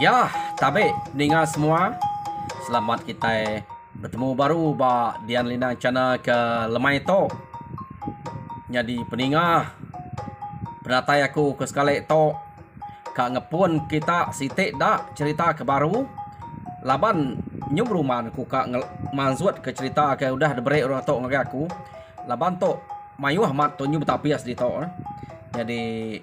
Ya, tabe ninga semua. Selamat kita bertemu baru ba Dian Lina channel ke lemai to. Jadi peninga penatai aku ke sekali to kak ngepun kita sitik dak cerita ke baru. Laban nyumruman ku kak mansuat ke cerita ke udah debere orang to ngage aku. Laban to mayuh mat to nyum tapias di to. Jadi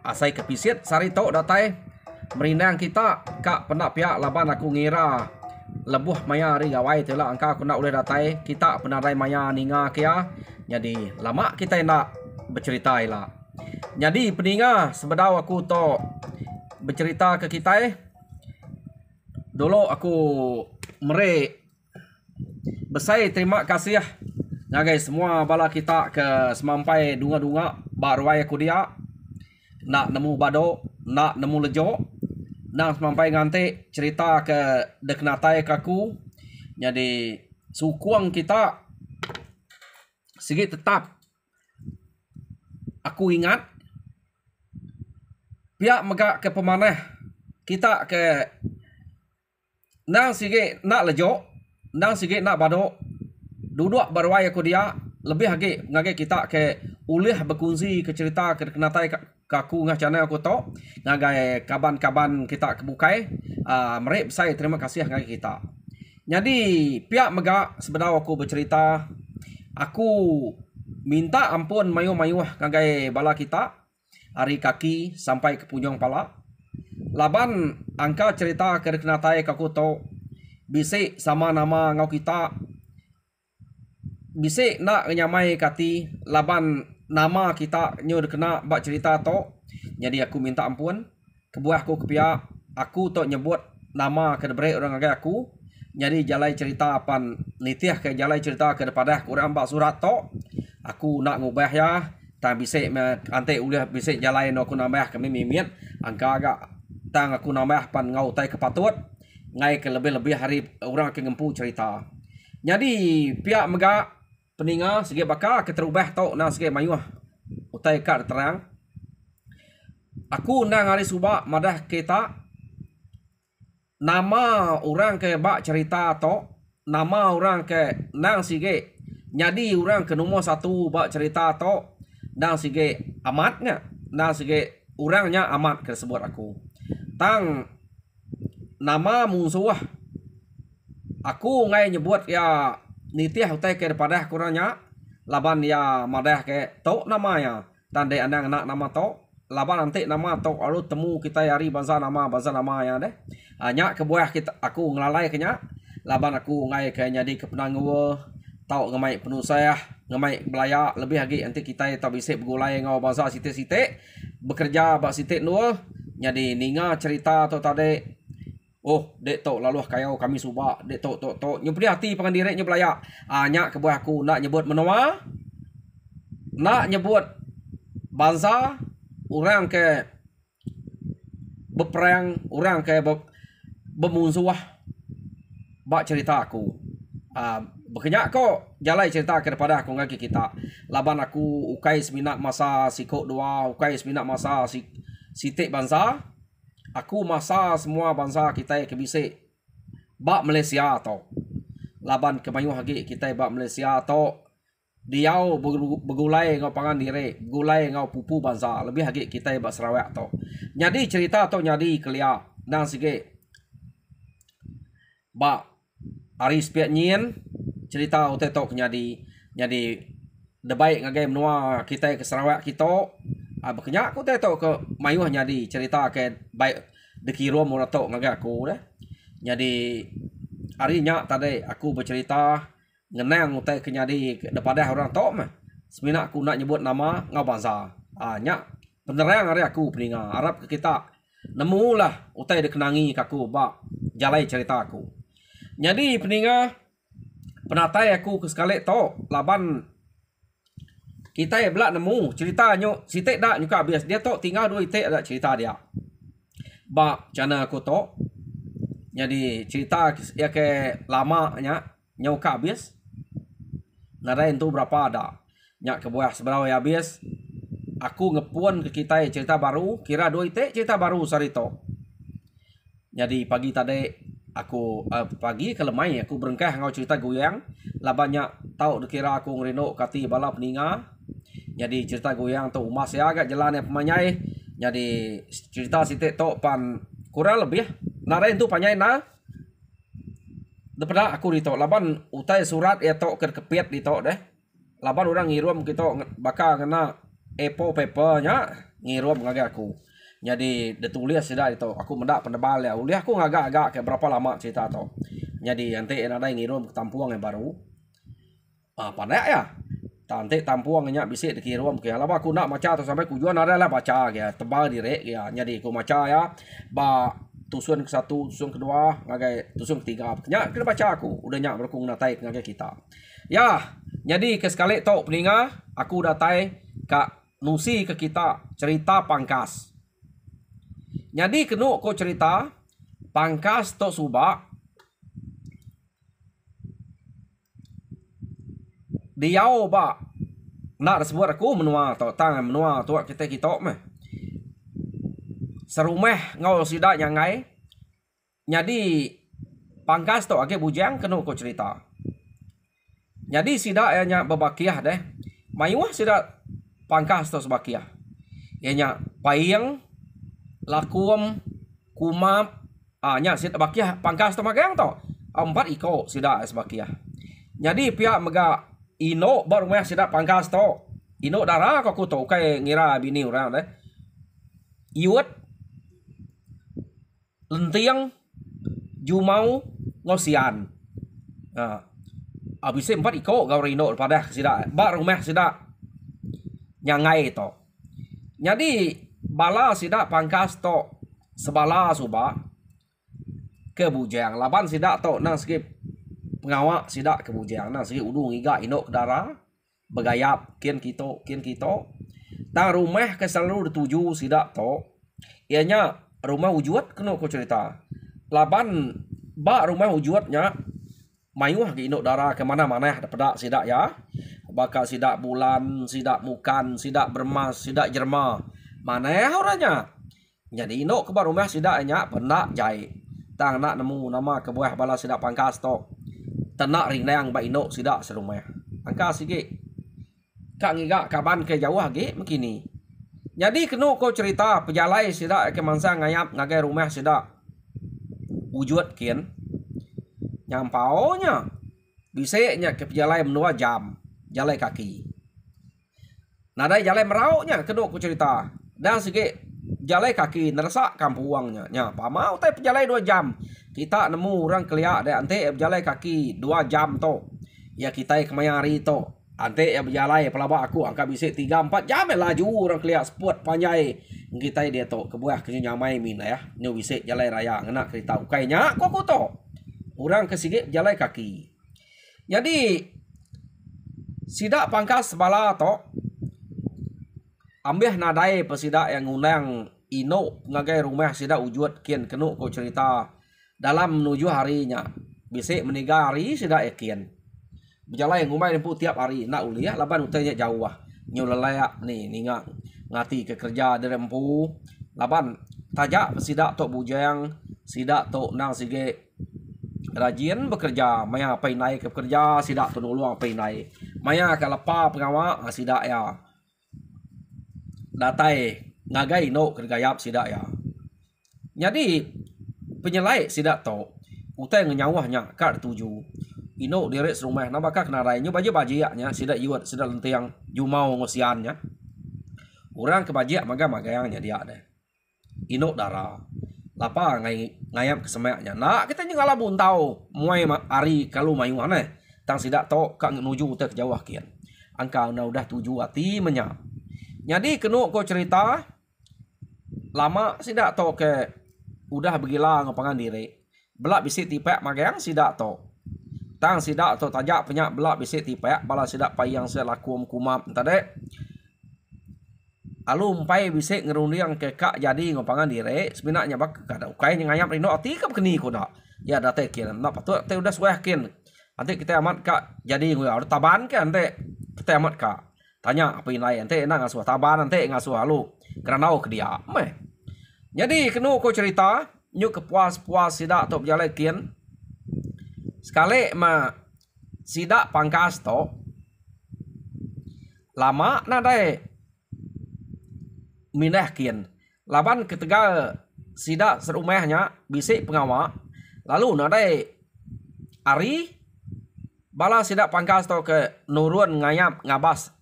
asai kepisit sari to datai merindang kita kak pernah pihak laban aku ngira lebuh maya ri gawai tu lah angka aku nak boleh datai kita pernah rai maya ninga kia. Jadi lama kita nak bercerita lah. Jadi peninga sebedau aku to bercerita ke kita dulu aku mere besai terima kasih ngagai semua bala kita ke semampai dunga-dunga barwai aku dia nak nemu bado nak nemu lejo nang sampai nganti cerita ke deknatai kaku. Jadi sukuang kita segi tetap aku ingat pihak megak ke pemanah kita ke nang segi nak lejo nang segi nak bado duduk berwai aku dia lebih lagi ngage kita ke ulih berkongsi ke cerita ke deknatai kaku ngah channel aku to ngagai kaban-kaban kita kebukai mereka saya terima kasih ngagai kita. Jadi pihak mega sebedau aku bercerita aku minta ampun mayuh-mayuh ngagai bala kita hari kaki sampai ke punjung pala. Laban angka cerita ke deknatai kaku to bisik sama nama ngau kita bisik nak nyamai kati laban nama kita nyo kena bak cerita to. Jadi aku minta ampun kebuah aku ke pihak aku to nyebut nama ke debre orang agak aku. Jadi jalai cerita pan nitiah ke jalai cerita ke depada aku orang bak surat to aku nak ngubah ya tang bisik ante ulah bisik jalai no aku nambah kami mimit angka agak tang aku nambah pan ngau tai kepatut ngai ke lebih-lebih hari orang ke ngempu cerita. Jadi pihak mega peninga segi bakal keterubah tau nang segi mayuh utai kar terang aku nang hari subak madah kita nama orang ke bak cerita to nama orang ke nang segi jadi orang ke nomor satu bak cerita to nang segi amatnya nang segi orangnya amat ke sebut aku tang nama musuh aku ngai nyebut ya nitiah utai ke depada kurangnya laban ya madah ke to namanya tandai andang nak nama to laban nanti nama to alu temu kita yari bangsa nama ya deh hanya kebuah kita aku ngelalai kenya laban aku ngai ke jadi kepenangwa tau ngemai penuh saya ngemai belaya lebih lagi nanti kita tak bisa bergulai ngau bangsa sitik-sitik bekerja bak sitik nuh jadi ninga cerita to tadi. Oh, dek tok lalu kayau kami subak, dek tok nyempri hati pangan direknya belaya. Anya kebuah aku nak nyebut menua, nak nyebut bangsa, orang ke berperang, orang ke bermusuh, bak cerita aku. Berkenyak kok jalai cerita kepada aku ngaki kita. Laban aku ukai seminat masa sikok dua, ukai seminat masa sitik bangsa. Aku masa semua bangsa kita ke bisik bak Malaysia to. Laban kemayuh lagi kita bak Malaysia to diau bergulai ngau pangan dire, gulai ngau pupu bangsa. Lebih lagi kita bak Sarawak to. Jadi cerita to nyadi kelia nang sige bak Aris piak nyin cerita utai to nyadi debaik ngagai menua kita ke Sarawak kita. Berkenyak aku tak tahu ke mayuh nyadi cerita ke baik dekiro morato ngagak aku dah. Jadi hari nyak tadi aku bercerita ngenang utai ke nyadi daripada orang tok mah. Semina aku nak nyebut nama ngau bangsa. Nyak penerang hari aku peninga harap ke kita nemulah utai dikenangi kaku bak jalai cerita aku. Jadi peninga penatai aku ke sekali tok laban kita ya belak nemu ceritanya sitik dak nyuka bias dia tok tinggal dua itik ada cerita dia bak channel aku tok. Jadi cerita ya ke lamanya nyuka bias ngarain tu berapa ada nyak ke buah seberapa ya bias aku ngepun ke kita cerita baru kira dua itik cerita baru sarito Jadi pagi tadi aku pagi ke lemai aku berengkah ngau cerita goyang lah banyak tahu dikira aku ngerino kati bala peninga. Jadi cerita goyang tu mas ya agak jalan yang pemanyai. Jadi cerita sitik tu pan kurang lebih narain tu panyai na daripada aku dito laban utai surat ya to kepet dito deh. Laban orang ngirum kita bakal kena epo papernya ngirum ngagak aku. Jadi dia tulis sudah itu aku mendak penebal ya. Uliah aku agak-agak kayak berapa lama cerita tu. Jadi nanti ada yang ngirum ke tampuang yang baru. Pandai ya. Nanti tampuangnya bisa dikirim ke. Lama aku nak baca tu sampai kujuan ada lah baca ya. Tebal direk ya. Jadi aku baca ya. Ba tusun ke satu, tusun kedua, ngagai tusun ketiga. Nya kena baca aku. Udah nyak berkung natai ngagai kita. Ya, jadi ke sekali tu peninga aku datai kak nusi ke kita cerita pangkas. Jadi kena ko cerita pangkas tok subak diau ba nak sebut aku menua tok tang menua tok kita meh serumeh ngau sidak nyangai. Jadi pangkas tok age bujang kena ko cerita. Jadi sidak nya bebakiah deh. Mayuah sidak pangkas tok sebakiah. Nya payeng lakum kumap nya sit bakiah pangkas to magang to 4 iko sida sebakiah. Jadi pihak mega ino baru meh sida pangkas to ino darah kok to kai ngira bini urang deh. Iwet lentiang jumau ngosian. Abis 4 iko gaurino pada sida baru meh sida nyangai to. Jadi bala sida pangkas to sebala suba ke bujang laban sida to nang skip pengawak sida ke bujang nang skip udung iga inok dara begayap kian kito tang rumah ke selalu dituju sida to ianya rumah wujud kena ko cerita laban ba rumah wujudnya mayuh ke inok dara ke mana-mana daripada sida ya bakal sida bulan sida mukan sida bermas sida jerma mana ya orangnya. Jadi ino ke baru rumah sida nya pendak jai. Tang nak nemu nama ke buah bala sida pangkas to. Tenak rinang ba ino sida serumah. Pangkas sigi. Kak ngiga kaban ke jauh ge begini. Jadi kenu ko cerita pejalai sida ke mangsa ngayap ngagai rumah sida wujud kian. Nyampaunya bisanya ke pejalai menua jam, jalai kaki. Nadai jalai merauknya kenu ko cerita. Dan segi jalai kaki nerasa kampuangnya nya pamau teh jalai 2 jam kita nemu orang keliak deh ante jalai kaki 2 jam to ya kita kemayari to ante ya berjalai pelaba aku angka bisa 3-4 jam laju orang keliak sport panjai kita dia to kebuah ke nyamai min ya nyu bisa jalai raya ngena kereta ukainya kok to orang kesigi jalai kaki. Jadi sidak pangkas bala to ambih nadai pesida yang ngundang ino ngagai rumah sida wujud kian kenu ko cerita dalam menuju harinya bisa meniga hari sida kian berjalan yang ngumai nempu tiap hari nak uliah laban utainya jauh nyu lelayak nih ninga ngati ke kerja derempu laban tajak pesida tok bujang sida tok nang sige rajin bekerja maya apa naik ke kerja sida tok nulung apa naik maya kalepa pengawak sida ya datai ngagai no kergayap sida ya. Jadi penyelai sida to utai ngenyawahnya kar tuju ino direk serumah na bakal kena rainya baji nya sida iwat sida lentiang jumau ngosiannya orang kebajiak maga-magayangnya dia deh ino darah lapa ngayam kesemaknya nak kita nyengala buntau muai ari kalau mayu aneh tang sida to kak nuju utai kejauh kian angka na udah tuju hati menyak. Jadi kenu ko cerita lama sida to ke udah begila ngopangan diri belak bisi tipek magang sida to tang sida to tajak penyak belak bisi tipek bala sida payang selakum kumap tade alum pai bisi ngerundiang ke kak jadi ngopangan diri sebenarnya bak kada ukai ngayap rino ati ke keni ko dak ya date kian nak patut te udah suahkin nanti kita amat kak jadi ngau taban ke ante kita amat kak tanya apa yang lain ente enak ngasuh taban ente ngasuh halu kerana ke dia meh. Jadi kenu ko cerita nyu kepuas-puas sidak to berjalan kian. Sekali ma sidak pangkas to lama nadai minah kian. Laban ketiga sidak serumahnya bisik pengawak. Lalu nadai ari bala sidak pangkas to ke nurun ngayap ngabas.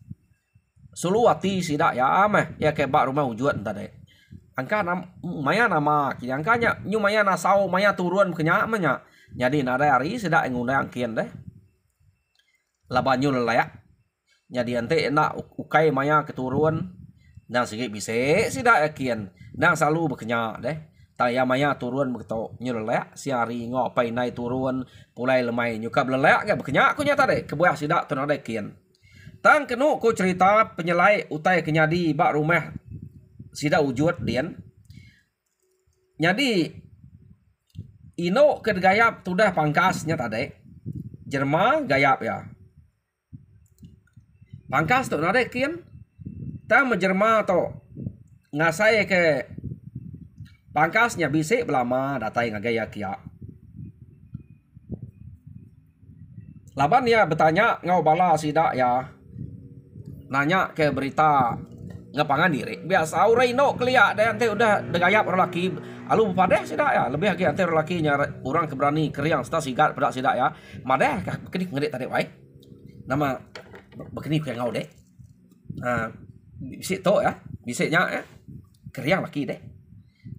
Suluwati sidak ya ameh ya ke bak rumah wujud tadi. Angka maya nama kini angkanya nyu maya nasau maya turun kenya menya. Jadi nadai ari sidak ngundang kian deh. Laban nyu layak. Jadi ante nak ukai maya keturun nang sikit bisik sidak kian. Nang selalu berkenya deh. Taya maya turun begitu nyu layak si ari ngopai nai turun pulai lemai nyuka belelayak ke berkenya kunya tadi kebuah sidak tu nadai kian. Tang kenu ku cerita penyelai utai kenyadi bak rumah sida wujud dian. Jadi ino kedgayap tudah pangkasnya tadi. Jerma gayap ya. Pangkas tu nade kian. Ta menjerma to ngasai ke pangkasnya bisik belama datai ngagaya kia. Laban ya bertanya ngau bala sida ya. Nanya ke berita ngapangan diri biasa orang ino keliak dan ante udah degayap lelaki alu padeh sidak ya lebih lagi ante lelaki nyara orang keberani keriang sta sigat pada sidak ya madeh kah kedik ngedek tadi wae nama begini kayak ngau deh nah bisik to ya bisiknya ya keriang laki deh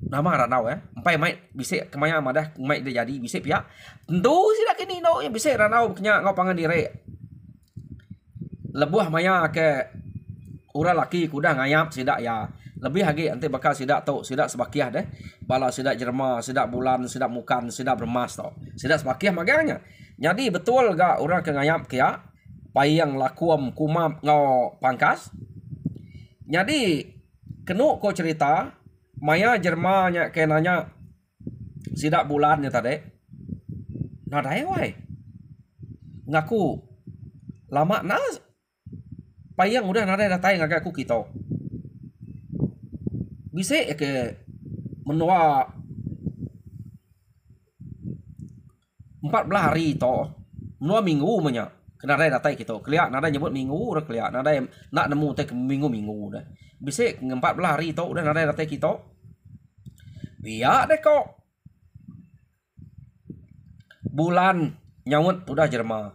nama ranau ya empai mai bisik kemaya madah mai dia jadi bisik pihak tentu sidak kini no yang bisik ranau kenya ngau pangan diri lebuh maya ke ura laki kuda ngayap sidak ya lebih lagi nanti bakal sidak tu sidak sebakiah deh bala sidak jerma sidak bulan sidak mukan sidak bermas tu sidak sebakiah maganya jadi betul gak orang ke ngayap kia payang lakuam kumam ngau pangkas jadi kenu ko cerita maya jermanya ke nanya sidak bulannya tadi nadai wai ngaku lama nas payang udah nada datai ngagak aku kita. Bisa ke menua 14 hari to. Menua minggu menya. Kena nada datai kita. Keliak nada nyebut minggu udah keliak nada nak nemu teh minggu-minggu dah. Bisa 14 hari to udah nada datai kita. Biar deh kok. Bulan nyawut udah jerma.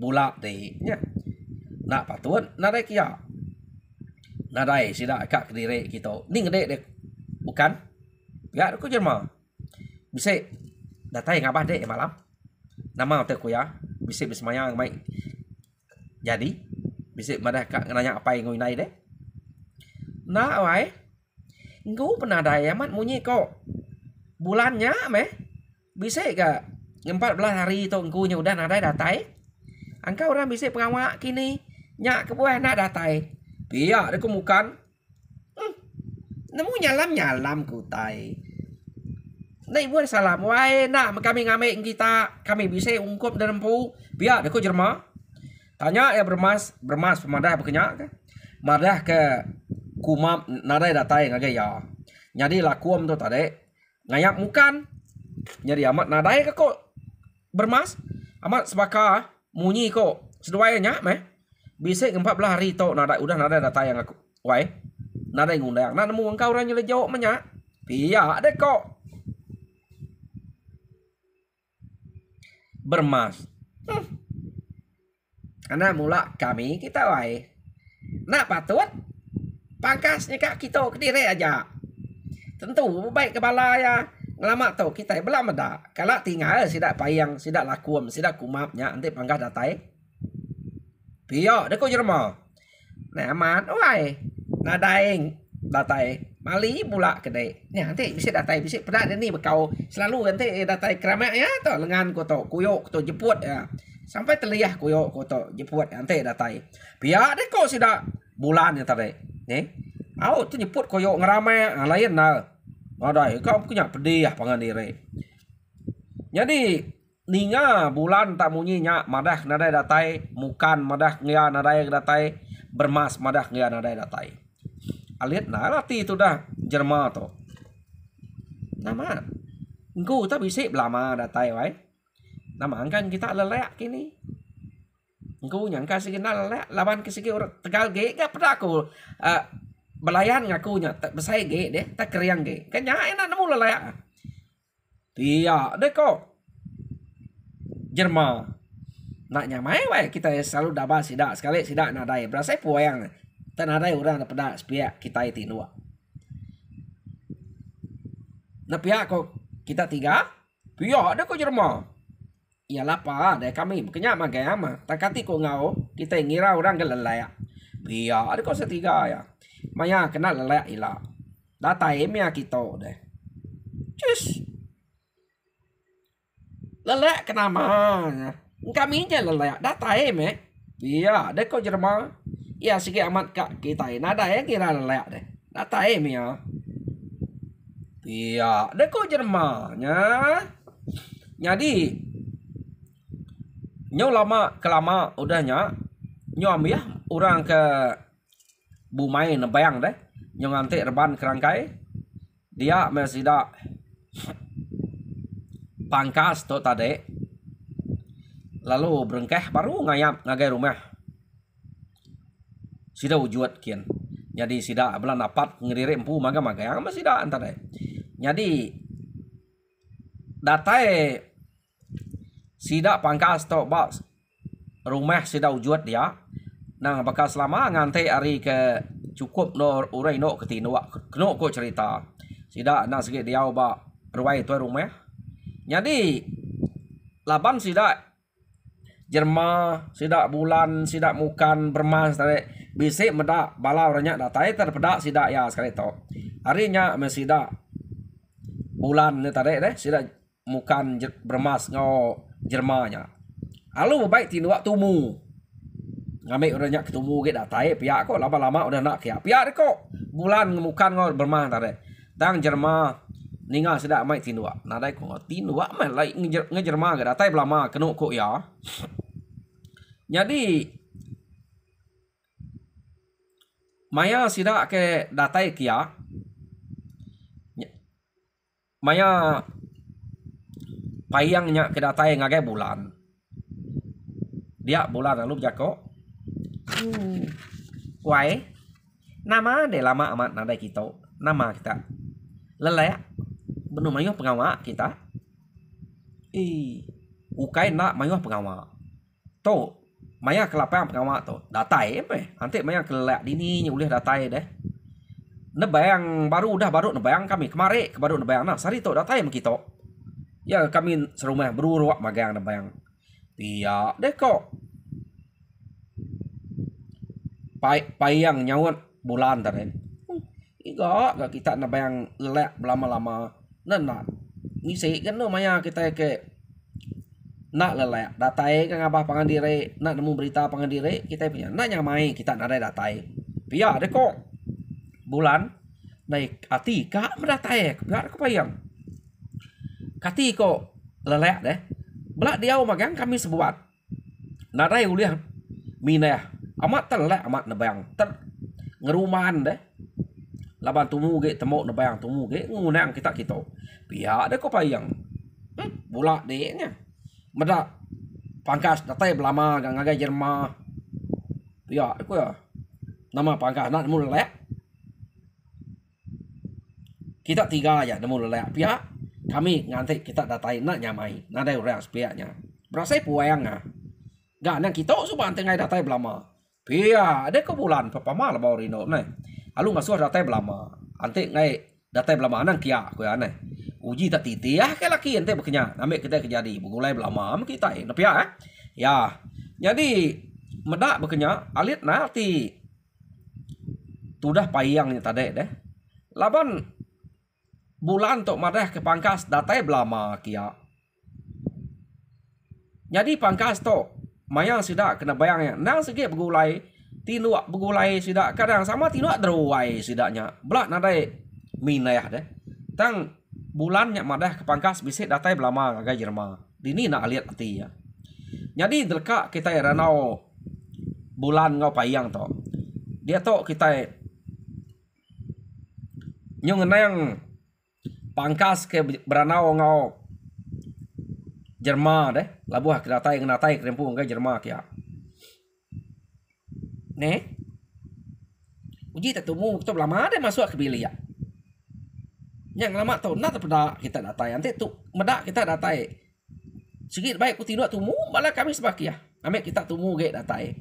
Bulak deh nya. Nak patut nadai kia nadai sidak kak kediri kita ni ngedek dek bukan ya aku jerma bisa datai ngabah dek malam nama teh ku ya bisa bismaya mai jadi bisa madah kak nanya apa yang ngai dek nak wai ngau penadai amat munyi kok bulannya meh bisa gak 14 hari tu ngkunya udah nadai datai angka orang bisa pengawak kini nyak kebuah nak datai. Biar dia kemukan. Nemu nyalam kutai. Nai buat salam. Wai nak kami ngamik kita. Kami bisa ungkup dan empu. Biar dia ku jerma. Tanya ya bermas pemadah berkenyak. Madah ke kumam nadai datai ngagai ya. Jadi lakuam tu tadi. Ngayap mukan. Jadi amat nadai ke kok. Bermas. Amat sebaka. Munyi kok. Seduanya meh. Bisa 14 hari to udah nada data yang aku wai nada yang ngundang nak nemu engkau orang nyele jawab menya pia deh kok bermas karena mula kami kita wai nak patut pangkasnya kak kita kediri aja tentu baik kepala ya ngelama to kita belum ada kalau tinggal sidak payang sidak lakuam sidak kumapnya nanti pangkas datai Pia, dia kau jerma. Nah, amat, wai. Nadaing, datai. Mali pula kedai. Ni nanti bisa datai, bisa pedak ni bekau. Selalu nanti datai keramat ya, tu lengan kau tu, kuyuk tu jeput ya. Sampai terliah kuyuk kau tu jeput nanti datai. Pia, dia kau sudah bulan ya tadi. Ni, au tu jeput kuyuk ngeramai, lain nah. Ada, kau punya pedih pangan diri. Jadi ninga bulan tak munyinya madah nadai datai mukan madah ngia nadai datai bermas madah ngia nadai datai alit na lati itu dah jerma to nama Engkau tak bisik belama datai wai. Nama angkan kita lelek kini. Engkau nyangka sih kena lelek lawan kesiki orang Tegal ge gak pernah aku belayan ngakunya tak besai ge deh tak keriang ge. Kan nyai enak nemu lelek. Iya, deh kok. Jerma. Nak nyamai wai kita selalu dabah sidak sekali sidak nadai. Berasa puayang. Tak nadai orang nak pedak sepiak kita itu dua. Nah pihak kok kita tiga. Pihak deh kok Jerma. Iyalah apa deh kami kenyak magai ama. Tak kati kok ngau kita ngira orang ke lelayak. Pihak deh kok setiga ya. Maya kena lelayak ilah. Data emia kita deh. Cus. Lelek kenapa? Kami aja lelek. Data iya, deh kok Jerma. Iya sikit amat kak kita nada ya kira lelek deh. Data ya. Iya, deh kok Jerma nya. Jadi nyo lama kelama udahnya nyo ambil orang ke Bumai nebayang deh. Nyo ngantik reban kerangkai. Dia masih dak pangkas tu tadi. Lalu berengkeh baru ngayap ngagai rumah. Sida wujud kian. Jadi sida belan dapat ngiririk empu maga-maga yang masih dak antara. Jadi datai sida pangkas tu bak rumah sida wujud dia. Nang bakal selama ngantai hari ke cukup no urai no ketinua keno ko cerita. Sida nak sikit dia bak ruai tu rumah. Jadi laban sidak Jerma, sidak bulan, sidak mukan bermas tadi bisik medak balau renyak datai terpedak sidak ya sekali to. Harinya mesidak bulan ni tadi deh sidak mukan bermas ngau Jermanya. Lalu baik tindak tumu. Ngambil renyak ketumu ke datai pihak kok lama-lama udah nak kia. Pihak kok bulan mukan ngau bermas tadi. Dang Jerma ninga sedak mai tinua nadai ko tinua mai lai ngejerma ga datai belama kenu ko ya. Jadi maya sidak ke datai kia maya payangnya ke datai ngagai bulan dia bulan lalu jako wai nama de lama amat nadai kita nama kita lelek benar mayuh pengawak kita. Ukai nak mayuh pengawak. To, maya kelapa pengawak to. Datai nanti maya kelak dini nya ulih datai deh. Nebayang baru nebayang kami kemari baru nebayang nah sari to datai kita. Ya kami serumah beruruak magang nebayang. Iya deh kok. Payang nyawat bulan tadi. Gak kita nebayang lelek lama-lama. Nah, ngisi kan no maya kita ke nak lelek datai kan abah pangandire nak nemu berita pangandire kita punya nak nyamai kita nak ada datai pia deh kok bulan naik ati kak mendatai biar kepayang kati kok lelek deh belak dia magang kami sebuat nadai uliah minah amat telek amat nebayang ter ngerumahan deh laban tumu ge temo nebayang tumu ge ngunang kita pihak deh kok payang bulak deh nya medak pangkas datai belama gang ngagai Jerma pihak aku ya nama pangkas nak nemu lelek kita tiga aja nemu lelek pihak kami nganti kita datai nak nyamai nadai orang sepiaknya berasa puayang gak nang kita suban tengah datai belama pihak deh kok bulan papama lah baurino nih alu ngasuh datai belama ante ngai datai belama nang kia aku ya nih uji tak titi ya ke laki ente bekenya ambil kita kejadi begulai belama kita tapi ya jadi medak bekenya alit nanti tudah payangnya tadi deh laban bulan tok madah ke pangkas datai belama kia jadi pangkas tok mayang sidak kena bayangnya nang sikit begulai tinuak begulai sidak kadang sama tinuak deruai sidaknya belak nadai minah deh tang bulannya madah ke pangkas bisik datai belama agak Jerma dini nak lihat hati ya jadi delka kita ranau bulan ngau payang to dia to kita nyong nang pangkas ke beranau ngau Jerman deh. Labuh kedatai kerempung ke Jerman kia. Ne? Uji tak temu tu lama deh masuk ke bilik ya. Yang lama tu nak terpedak kita datai. Nanti tu medak kita datai. Sikit baik ku tidak temu malah kami sebakia. Ambil kita temu ge datai.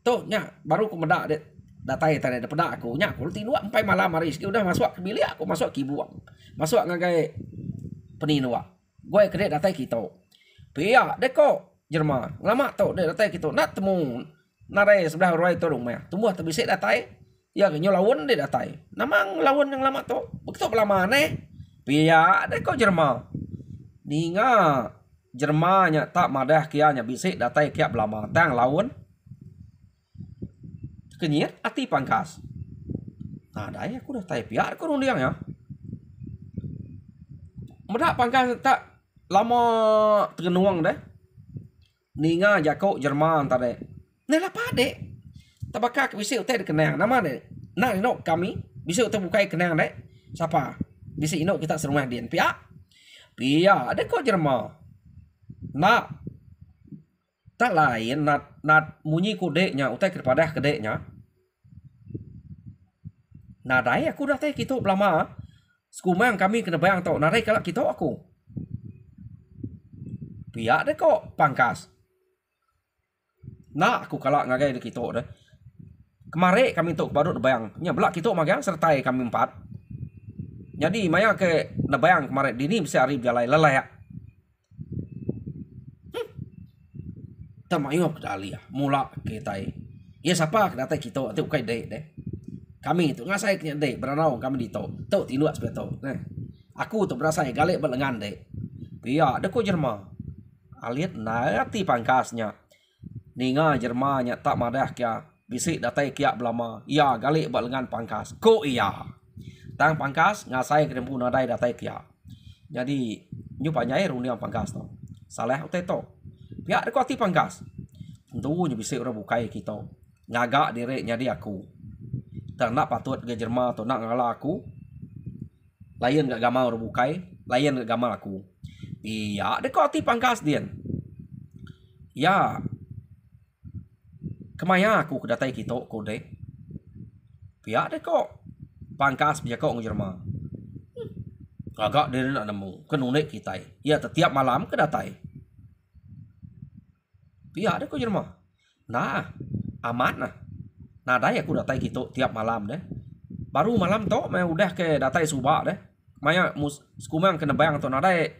Tu nya baru ku medak deh datai tadi ada pedak aku. Nya aku tidur sampai malam hari sikit udah masuk ke bilik aku masuk ke buang. Masuk ngagai peninua. Gue kedek datai kita. Pia deko Jerman. Lama tu dek datai kita nak temu narai sebelah ruai tu rumah. Temu terbisik datai. Ya kenyo lawan dia datai. Namang lawan yang lama tu. Begitu lama ne. Pia deko Jerman. Ninga Jermannya tak madah kianya bisik datai kia belama. Tang lawan. Kenyir ati pangkas. Nah, dai aku dah tai pia aku rundiang ya. Medak pangkas tak lama tergenuang deh. Ninga jako Jerman tadi. Nela pade. Tabakak bisa utai kenang nama deh. Nah, ino kami bisa utai bukai kenang deh. Siapa? Bisa ino kita serumah dia. Pia. Pia ada kok Jerman. Nak tak lain nat munyi kudeknya utai kepada kedeknya. Nah, dai aku dah tai kita belama. Sekumang kami kena bayang tau. Nah, dai kalau kita aku. Pia ada kok pangkas. Nah, aku kalak ngagai de kita deh. Kemarin kami tok baru bayang. Nya belak kita magang sertai kami 4. Jadi maya ke bayang kemarin dini bisa hari jalai lelai ya. Tamayop dali ya. Mula kita. Ya siapa kena kita nanti ukai dek deh. Kami tu ngasai kena dek beranau kami di tok. Tok tiluat sebetul. Nah. Aku tu berasa galek belengan dek. Pia ada ko Jerman. Aliat nanti pangkasnya. Ninga Jermannya tak madah kia. Bisik datai kia belama. Ya galik balengan pangkas. Ko iya. Tang pangkas ngasai kerempu nadai datai kia. Jadi nyupanya rundiang pangkas to. Salah utai to. Pihak ada ati pangkas. Tentunya bisik orang bukai kita. Ngagak direk jadi aku. Tak nak patut ke Jerman to nak ngalah aku. Lain gak gamal orang bukai. Lain gak gamal aku. Iya ada ati pangkas dia. Ya. Kemaya aku kedatai kita kode. Pihak deh kok pangkas biar kok Jerman. Agak dia nak nemu kenunek kita. Ya setiap malam kedatai. Pihak deh kok Jerman. Nah amat nah. Nah dai aku datai kita tiap malam deh. Baru malam tu मैं udah ke datai subak deh. Maya sekumang kena bayang tu nadai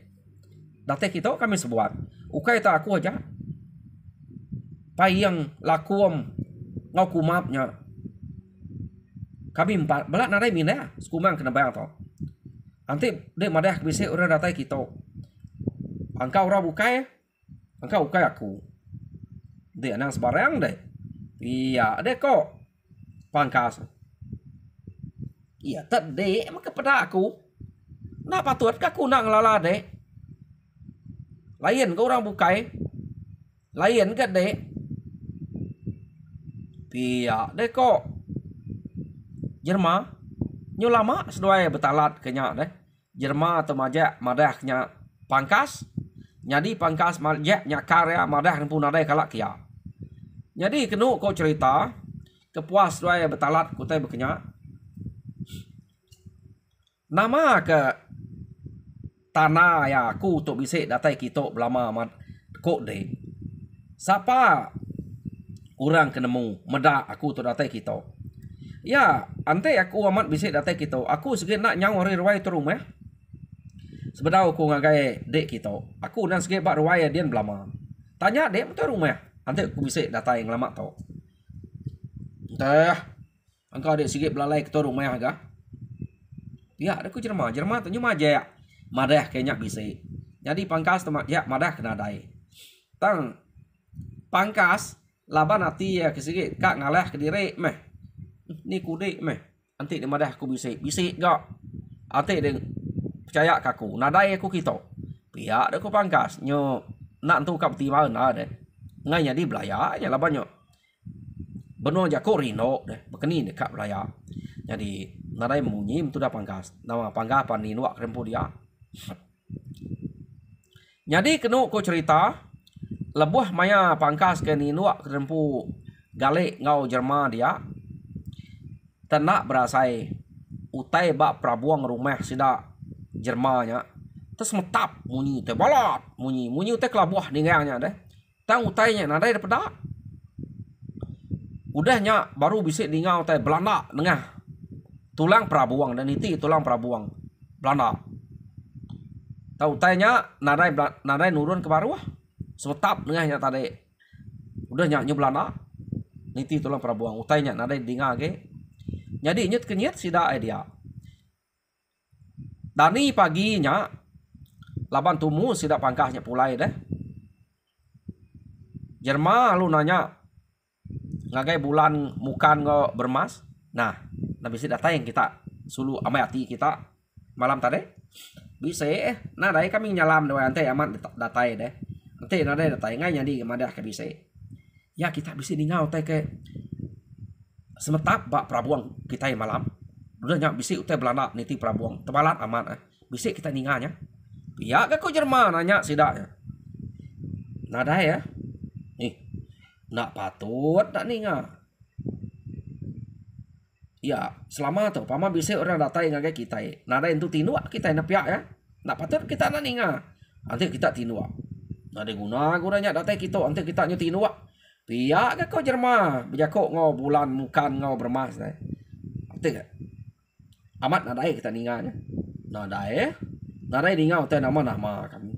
datai kita kami sebuat. Ukai tak aku aja. Payang lakuam ngau kumapnya. Kami 4 belak nadai minda sekumang kena bayang to. Nanti dek madah bisa orang datai kita. Angkau orang bukai, angkau bukai aku. Dek nang sebarang deh. Iya, dek kok pangkas. Iya, tak dek maka pada aku. Nak patut aku nak ngelala dek. Lain kau orang bukai. Lain ke dek. Iya, dek kok Jerman nyu lama seduai betalat kenya deh. Jerman atau majak madahnya pangkas. Jadi pangkas majak nya karya madah pun ada kalak kia. Jadi kenu kau cerita kepuas seduai betalat kutai berkenya. Nama ke tanah ya aku tu bisik datai kita belama mad kok deh. Siapa orang kenemu medak aku tu datai kita. Ya, ante aku amat bisik datai kita. Aku sikit nak nyang hari ruai tu rumah. Sebenarnya aku ngagai dek kita. Aku nak sikit bak ruai dia belama. Tanya dek tu rumah. Ante aku bisik datai yang lama tau. Entah. Engkau dek sikit belalai kita rumah agak. Ya, aku Jerman. Jerman tu cuma aja madah kayaknya bisik. Jadi pangkas tu ya madah kena dai. Tang pangkas laban hati ya kesikit kak ngalah ke diri meh. Ni kudik meh. Nanti dia madah aku bisik. Bisik gak. Nanti dia percaya ke aku. Nadai aku kita. Pihak dia aku pangkas. Nyo nak tu kap tiba na deh. Ngai jadi belaya nya lah banyak. Benar je aku rino deh. Bekeni dekat belaya. Jadi nadai munyi tu dah pangkas. Nama pangkas paninwa krempu dia. Jadi kenu ko cerita lebuh maya pangkas ke ninwa krempu gale ngau Jerman dia. Tenak berasai utai bak prabuang rumah sida Jermannya. Terus metap munyi teh balat munyi teh kelabuh ninggangnya deh. Tang utainya nadai daripada udahnya baru bisa ningau teh Belanda nengah tulang prabuang dan itu tulang prabuang Belanda. Tahu utainya nadai nurun ke bawah semetap nengahnya tadi udahnya nyu Belanda niti tulang prabuang utainya nadai dinga ge. Jadi nyet kenyet sida dia. Dani paginya laban tumu sida pangkasnya pulai deh. Jerman lu nanya ngagai bulan mukan ngo bermas. Nah, bisa data yang kita sulu amai hati kita malam tadi. Bisa nah dai kami nyalam dewa ante aman data deh. Ante nade data ngai nyadi kemadah ke bisa. Ya kita bisa ningau teh ke semetap bak prabuang kita yang malam. Udah nyak bisa utai Belanda niti prabuang tebalat aman bisa kita ninganya. Ya ke ko Jerman nanya sidaknya. Nada ya. Nih. Nak patut tak ninga. Ya, selama tuh pama bisa orang data yang agak kita nada itu tinua kita yang pihak ya. Nak patut kita nak ninga. Nanti kita tinua. Nada gunanya data kita nanti kita nyu tinua. Pihak ke ko Jerman bijako ngau bulan mukan ngau bermas deh. Nanti gak? Amat nada kita ninganya. Nada ningau teh nama kami.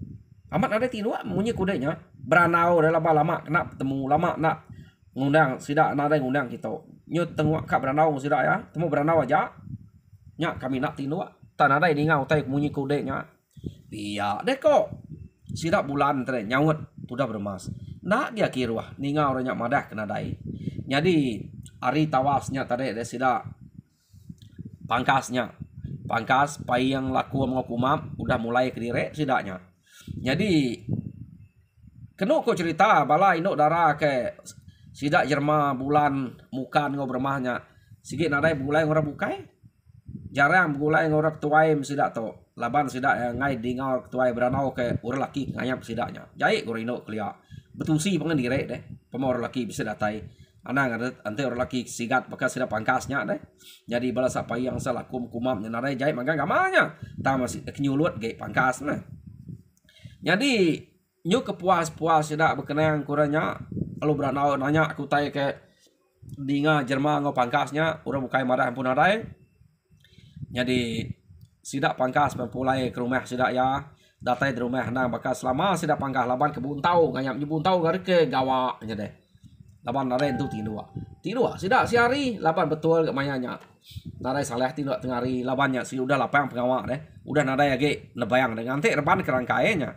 Amat nada tinua munyi kudenya. Beranau dah lama-lama kena temu lama nak ngundang sidak nada ngundang kita. Nyu tengok kak beranau sidak ya. Temu beranau aja. Nya kami nak tinua. Tak nada ningau teh munyi kudenya. Iya deh kok. Sidak bulan teh nyawet sudah bermas. Nak dia kiruah ningau orang madah kena dai. Jadi hari tawasnya tadi ada sidak pangkasnya. Pangkas pai yang laku mengokumam udah mulai kedire sidaknya. Jadi kenu ko cerita bala induk darah ke sidak Jerman bulan mukan ngo bermahnya. Sikit nadai bulai ngora bukai. Jarang bulai ngora tuai sidak to. Laban sidak ngai dingau tuai beranau ke ur laki ngayap sidaknya. Jai gor induk kelia. Betusi pengen direk deh. Pemor laki bisa datai. Anang ante ur laki sigat bekas sidak pangkasnya deh. Jadi bala sapa yang salah kumamnya nadai jai mangga gamanya. Ta masih kenyulut ge pangkas nah. Jadi nyu kepuas-puas tidak berkenang kurangnya lalu beranau nanya aku tanya ke dinga Jerman ngo pangkasnya udah bukai marah ampun adai. Jadi sidak pangkas mempulai ke rumah sidak ya datai di rumah nang bakas selama sidak pangkas laban ke buntau nganyap di buntau gari ke gawa nya deh. Laban nadai itu tinua sidak siari laban betul ke mayanya. Nadai salah tinua tengari labannya si udah lapang pengawak deh. Udah nadai age nebayang dengan te reban kerangkainya.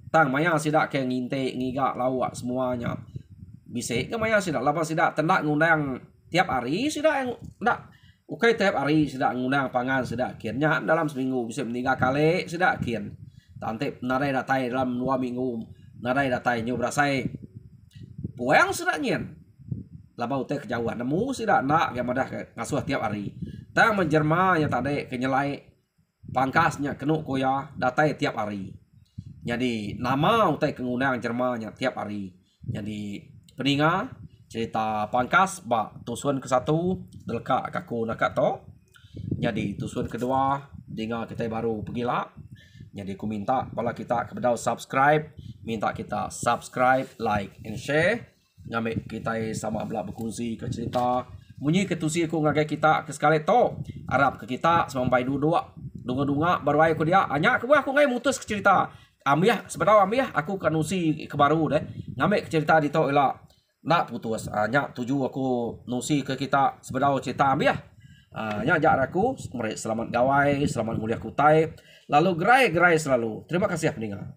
Tang maya sidak ke nginte ngiga lawak semuanya bisa ke maya sidak lapan sidak tendak ngundang tiap hari sidak yang ndak ukai tiap hari sidak ngundang pangan sidak kiannya dalam seminggu bisa 3 kali sidak kian tante narai datai dalam 2 minggu narai datai nyu berasai puang sidak nyen labau teh kejauhan nemu sidak ndak yang madah ngasuh tiap hari tang menjerma yang tadi kenyelai pangkasnya kenu koya datai tiap hari. Jadi nama utai kengundang Jermannya tiap hari. Jadi peninga cerita pangkas bak tusuan ke-1 delka kaku nakat to. Jadi tusuan kedua dengar kita baru pergilah. Jadi aku minta kalau kita kepada subscribe, minta kita subscribe, like and share. Ngambil kita sama belak berkongsi ke cerita. Munyi ketusi aku ngagai kita ke sekali to. Arab ke kita sampai dua dunga baru aku dia. Hanya aku ngai mutus ke cerita. Ambiah sebenarnya ambiah aku kanusi ke baru deh ngambil cerita di to ila nak putus nya tuju aku nusi ke kita sebenarnya cerita ambiah nya jak aku selamat gawai selamat mulia kutai lalu gerai selalu terima kasih pendengar.